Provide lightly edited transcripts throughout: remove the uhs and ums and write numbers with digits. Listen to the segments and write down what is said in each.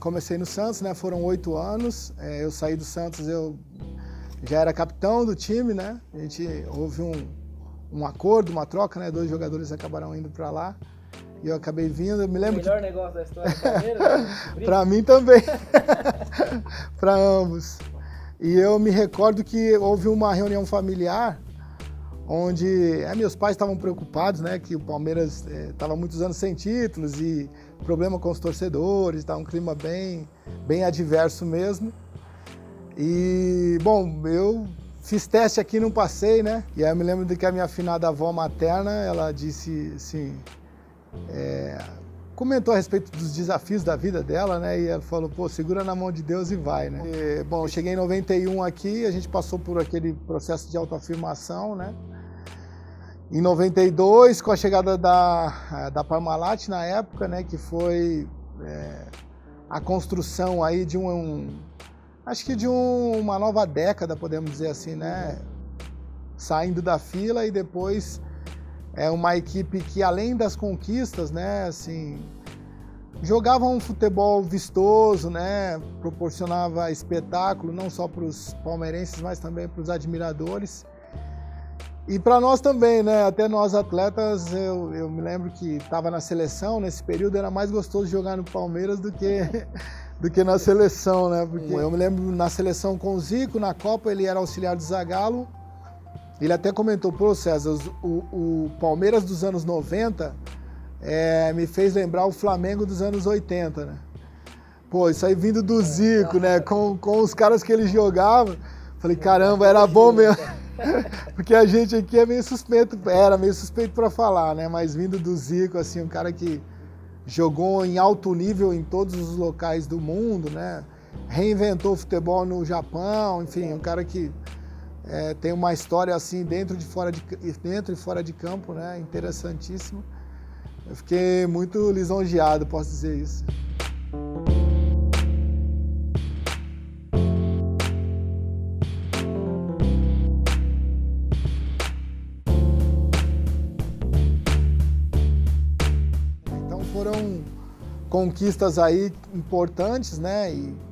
comecei no Santos, né? Foram 8 anos. Eu saí do Santos, eu já era capitão do time, né? Houve um acordo, uma troca, né? 2 jogadores acabaram indo para lá. E eu acabei vindo. Eu me lembro O melhor negócio da história do Palmeiras? Para mim também. Para ambos. E eu me recordo que houve uma reunião familiar onde meus pais estavam preocupados, né, que o Palmeiras estava muitos anos sem títulos e problema com os torcedores, estava um clima bem adverso mesmo. E, bom, eu fiz teste aqui e não passei, né? E aí eu me lembro de que a minha afinada avó materna, ela disse assim, comentou a respeito dos desafios da vida dela, né? E ela falou, pô, segura na mão de Deus e vai, né? Bom, eu cheguei em 91 aqui, a gente passou por aquele processo de autoafirmação, né? Em 92, com a chegada da Parmalat na época, né? Que foi a construção aí de acho que de uma nova década, podemos dizer assim, né? Saindo da fila e depois uma equipe que, além das conquistas, né, assim, jogava um futebol vistoso, né, proporcionava espetáculo, não só para os palmeirenses, mas também para os admiradores. E para nós também, né, até nós atletas, eu me lembro que estava na seleção, nesse período era mais gostoso jogar no Palmeiras do que na seleção, né, porque eu me lembro na seleção com o Zico, na Copa ele era auxiliar do Zagallo. Ele até comentou, pô, César, o Palmeiras dos anos 90 me fez lembrar o Flamengo dos anos 80, né? Pô, isso aí vindo do Zico, né? Com os caras que ele jogava. Falei, caramba, era bom mesmo. Porque a gente aqui é meio suspeito, era meio suspeito para falar, né? Mas vindo do Zico, assim, um cara que jogou em alto nível em todos os locais do mundo, né? Reinventou o futebol no Japão, enfim, um cara que tem uma história assim dentro e fora de campo, né? Interessantíssimo. Eu fiquei muito lisonjeado, posso dizer isso. Então foram conquistas aí importantes, né? E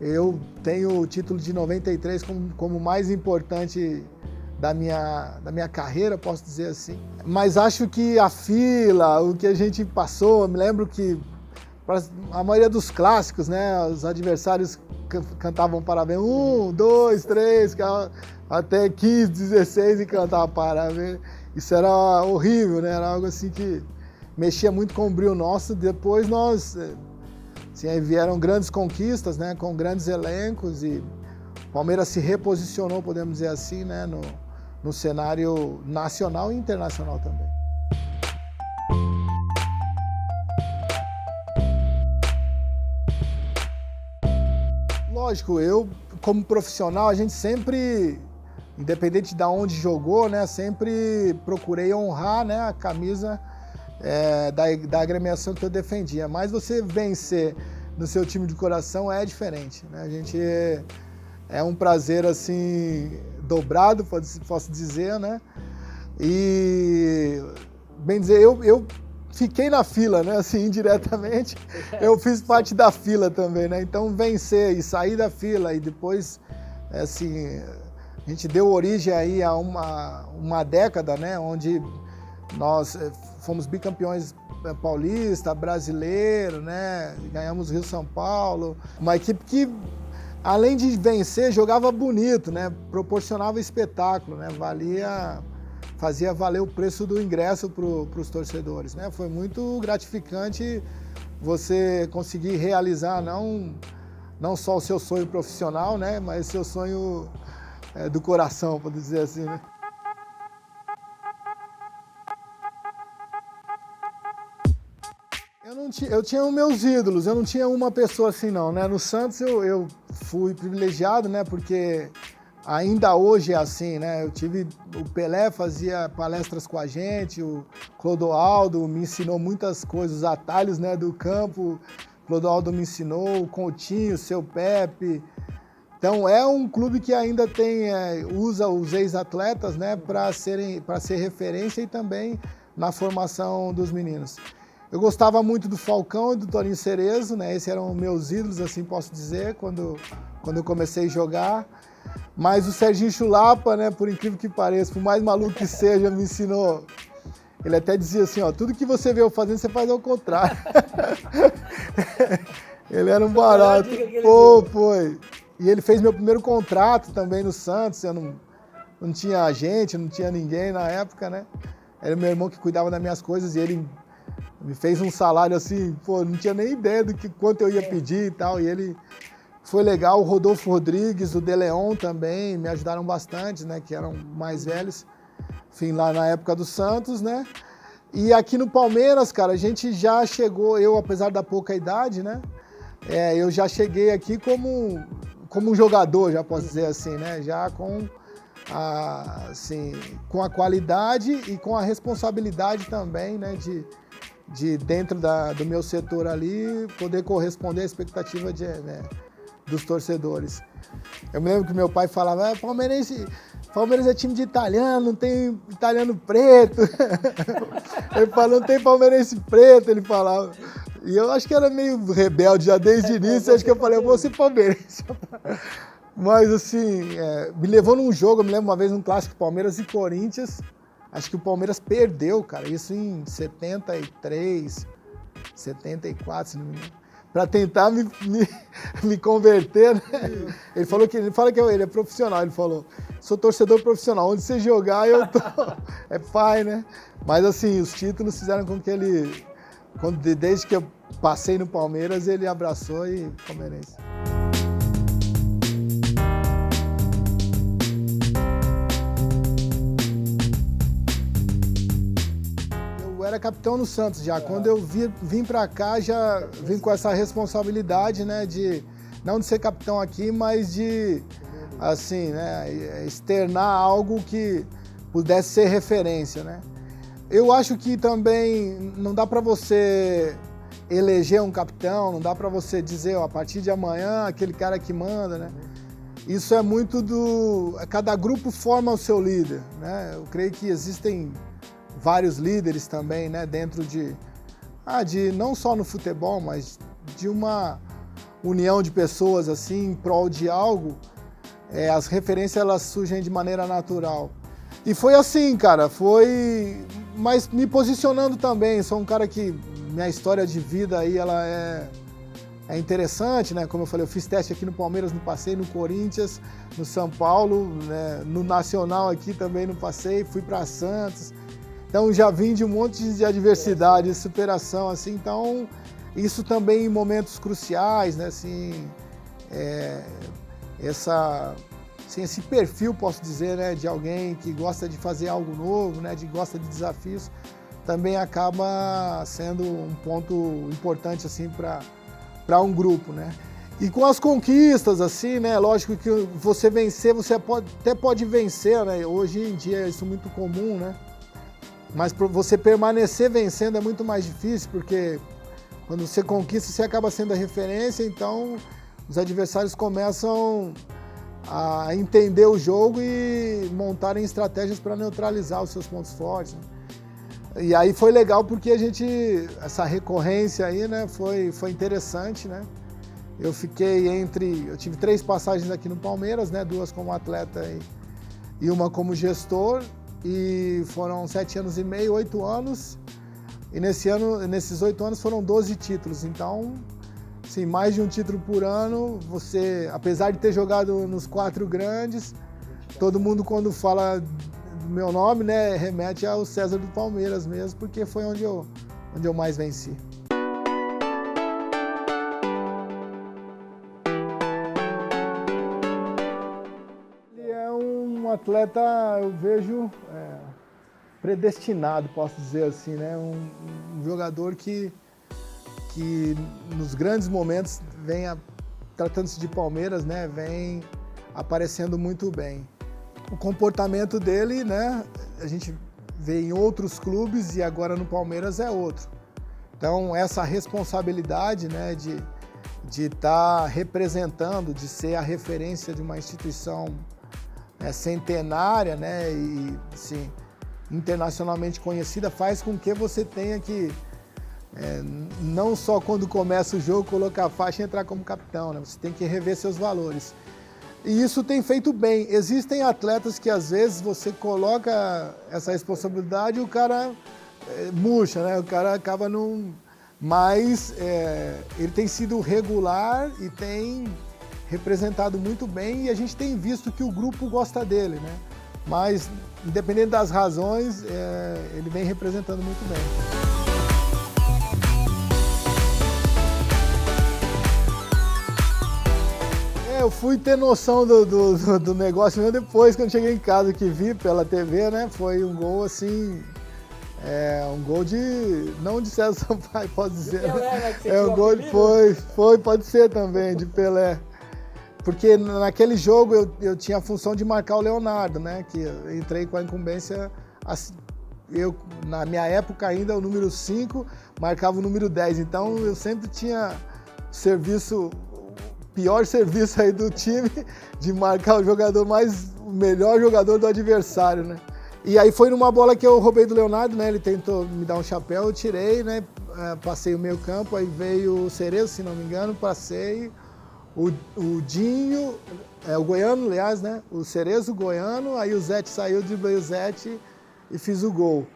eu tenho o título de 93 como mais importante da minha carreira, posso dizer assim. Mas acho que a fila, o que a gente passou, eu me lembro que a maioria dos clássicos, né, os adversários cantavam parabéns, 1, 2, 3, até 15, 16 e cantavam parabéns. Isso era horrível, né, era algo assim que mexia muito com o brilho nosso. Depois nós... Assim, aí vieram grandes conquistas, né, com grandes elencos e o Palmeiras se reposicionou, podemos dizer assim, né, no cenário nacional e internacional também. Lógico, eu como profissional, a gente sempre, independente de onde jogou, né, sempre procurei honrar, né, a camisa da agremiação que eu defendia. Mas você vencer no seu time de coração é diferente, né? A gente é um prazer assim dobrado, posso dizer, né? E bem dizer, eu fiquei na fila, né? Assim, indiretamente, eu fiz parte da fila também, né? Então vencer e sair da fila e depois, assim, a gente deu origem aí a uma década, né? Onde nós fomos bicampeões paulista, brasileiro, né? Ganhamos o Rio-São Paulo. Uma equipe que, além de vencer, jogava bonito, né? Proporcionava espetáculo, né? Fazia valer o preço do ingresso para os torcedores, né? Foi muito gratificante você conseguir realizar não só o seu sonho profissional, né? Mas o seu sonho do coração, por dizer assim, né? Eu tinha os meus ídolos, eu não tinha uma pessoa assim não, né? No Santos eu fui privilegiado, né? Porque ainda hoje é assim, né? O Pelé fazia palestras com a gente, o Clodoaldo me ensinou muitas coisas, os atalhos, né, do campo. Clodoaldo me ensinou, o Coutinho, o Seu Pepe. Então é um clube que ainda usa os ex-atletas, né, para ser referência e também na formação dos meninos. Eu gostava muito do Falcão e do Toninho Cerezo, né? Esses eram meus ídolos, assim posso dizer, quando eu comecei a jogar. Mas o Serginho Chulapa, né, por incrível que pareça, por mais maluco que seja, me ensinou. Ele até dizia assim, ó, tudo que você vê eu fazendo, você faz ao contrário. Ele era um barato. Pô, foi. E ele fez meu primeiro contrato também no Santos. Eu não tinha agente, não tinha ninguém na época, né? Era meu irmão que cuidava das minhas coisas e ele me fez um salário assim, pô, não tinha nem ideia do quanto eu ia pedir e tal. E ele foi legal. O Rodolfo Rodrigues, o De Leon também me ajudaram bastante, né? Que eram mais velhos. Enfim, lá na época do Santos, né? E aqui no Palmeiras, cara, a gente já chegou, eu apesar da pouca idade, né? Eu já cheguei aqui como um jogador, já posso dizer assim, né? Já com a qualidade e com a responsabilidade também, né? De dentro do meu setor ali, poder corresponder à expectativa dos torcedores. Eu me lembro que meu pai falava, Palmeiras é time de italiano, não tem italiano preto. Ele falou, não tem palmeirense preto, ele falava. E eu acho que era meio rebelde já desde o início, acho que eu falei, eu vou ser palmeirense. Mas assim, me levou num jogo, eu me lembro uma vez num clássico Palmeiras e Corinthians, acho que o Palmeiras perdeu, cara, isso em 73, 74, se não me engano. Para tentar me converter, né? Ele fala que ele é profissional, ele falou, sou torcedor profissional, onde você jogar eu tô, é pai, né? Mas assim, os títulos fizeram com que ele, desde que eu passei no Palmeiras, ele abraçou e palmeirense. Eu era capitão no Santos já. Quando eu vim para cá, já vim com essa responsabilidade, né, de não de ser capitão aqui, mas de, assim, né, externar algo que pudesse ser referência, né. Eu acho que também não dá para você eleger um capitão, não dá para você dizer, ó, a partir de amanhã, aquele cara que manda, né. Isso é muito cada grupo forma o seu líder, né. Eu creio que existem vários líderes também, né, dentro de não só no futebol, mas de uma união de pessoas assim em prol de algo, as referências elas surgem de maneira natural. E foi assim, cara, mas me posicionando também, sou um cara que minha história de vida aí ela é interessante, né? Como eu falei, eu fiz teste aqui no Palmeiras, não passei, no Corinthians, no São Paulo, né? No Nacional aqui também não passei, fui para Santos. Então já vim de um monte de adversidade, de superação, assim, então isso também em momentos cruciais, né, assim, esse perfil, posso dizer, né, de alguém que gosta de fazer algo novo, né, gosta de desafios, também acaba sendo um ponto importante, assim, para um grupo, né. E com as conquistas, assim, né, lógico que você vencer, você até pode vencer, né, hoje em dia é isso muito comum, né. Mas para você permanecer vencendo é muito mais difícil, porque quando você conquista, você acaba sendo a referência, então os adversários começam a entender o jogo e montarem estratégias para neutralizar os seus pontos fortes, né? E aí foi legal porque essa recorrência aí, né, foi interessante, né? Eu tive 3 passagens aqui no Palmeiras, né, 2 como atleta e uma como gestor. E foram 7 anos e meio, 8 anos, e nesses 8 anos foram 12 títulos, então, assim, mais de um título por ano, você, apesar de ter jogado nos 4 grandes, todo mundo quando fala do meu nome, né, remete ao César do Palmeiras mesmo, porque foi onde eu mais venci. Atleta, eu vejo predestinado, posso dizer assim, né? Um jogador que nos grandes momentos tratando-se de Palmeiras, né? Vem aparecendo muito bem. O comportamento dele, né? A gente vê em outros clubes e agora no Palmeiras é outro. Então essa responsabilidade, né? De estar representando, de ser a referência de uma instituição centenária, né, e assim, internacionalmente conhecida, faz com que você tenha que não só quando começa o jogo colocar a faixa e entrar como capitão, né? Você tem que rever seus valores. E isso tem feito bem. Existem atletas que às vezes você coloca essa responsabilidade e o cara murcha, né? O cara acaba não... Mas ele tem sido regular e tem representado muito bem e a gente tem visto que o grupo gosta dele, né? Mas, independente das razões, ele vem representando muito bem. Eu fui ter noção do negócio mesmo depois, quando cheguei em casa, que vi pela TV, né? Foi um gol assim, um gol não de César Sampaio, pode dizer. De Pelé, né? Que você um gol, pode ser também, de Pelé. Porque naquele jogo eu tinha a função de marcar o Leonardo, né? Que eu entrei com a incumbência, eu, na minha época ainda, o número 5 marcava o número 10. Então eu sempre tinha pior serviço aí do time de marcar o melhor jogador do adversário, né? E aí foi numa bola que eu roubei do Leonardo, né? Ele tentou me dar um chapéu, eu tirei, né? Passei o meio campo, aí veio o Cerezo, se não me engano, passei o Dinho, o Goiano, aliás, né? O Cerezo, o Goiano, aí o Zete saiu, driblei o Zete e fiz o gol.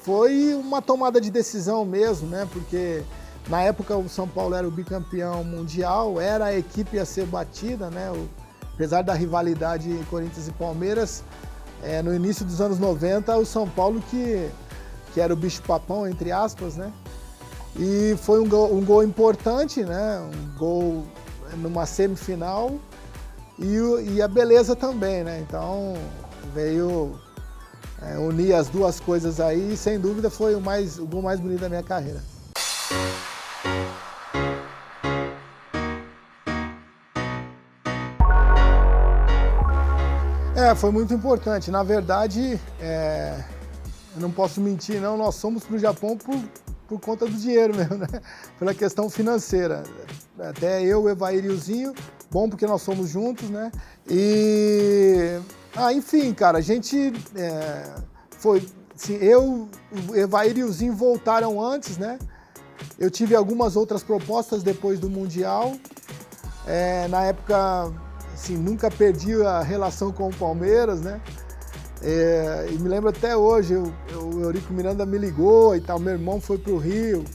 Foi uma tomada de decisão mesmo, né? Porque na época o São Paulo era o bicampeão mundial, era a equipe a ser batida, né? Apesar da rivalidade Corinthians e Palmeiras, no início dos anos 90, o São Paulo que era o bicho-papão, entre aspas, né? E foi um gol importante, né? Um gol numa semifinal e a beleza também, né? Então veio unir as duas coisas aí e sem dúvida foi o gol mais bonito da minha carreira. Foi muito importante. Na verdade, eu não posso mentir, não. Nós fomos para o Japão por conta do dinheiro mesmo, né? Pela questão financeira. Até eu, o Evair e o Zinho, bom porque nós fomos juntos, né? Enfim, cara, a gente foi... Assim, o Evair e o Zinho voltaram antes, né? Eu tive algumas outras propostas depois do Mundial. Na época... Assim, nunca perdi a relação com o Palmeiras, né? E me lembro até hoje, o Eurico Miranda me ligou e tal, meu irmão foi para o Rio,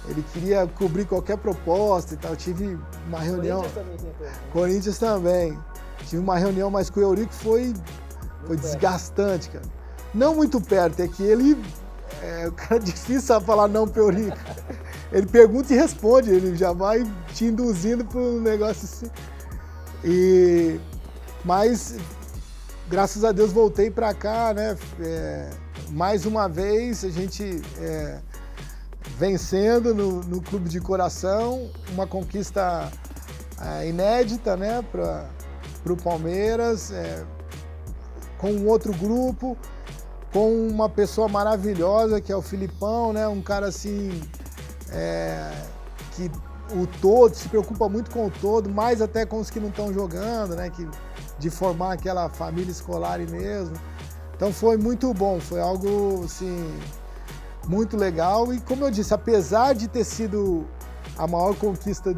ele queria cobrir qualquer proposta e tal, eu tive uma reunião... Corinthians também. Tive uma reunião, mas com o Eurico foi desgastante, cara. Não muito perto, é que ele... o cara é difícil falar não pro Eurico. Ele pergunta e responde, ele já vai te induzindo para um negócio assim. Mas, graças a Deus, voltei para cá, né? Mais uma vez, a gente vencendo no Clube de Coração, uma conquista inédita, né? Para o Palmeiras, com um outro grupo, com uma pessoa maravilhosa, que é o Filipão, né? Um cara assim, que o todo, se preocupa muito com o todo, mais até com os que não estão jogando, né? De formar aquela família escolar mesmo. Então foi muito bom, foi algo assim, muito legal. E como eu disse, apesar de ter sido a maior conquista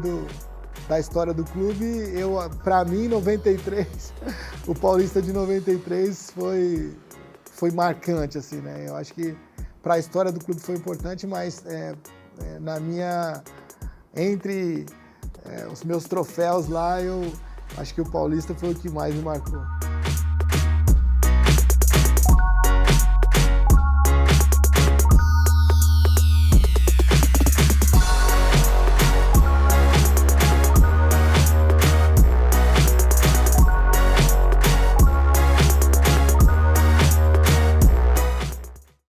da história do clube, para mim, 93, o Paulista de 93 foi marcante, assim, né? Eu acho que para a história do clube foi importante, mas entre os meus troféus lá, eu acho que o Paulista foi o que mais me marcou.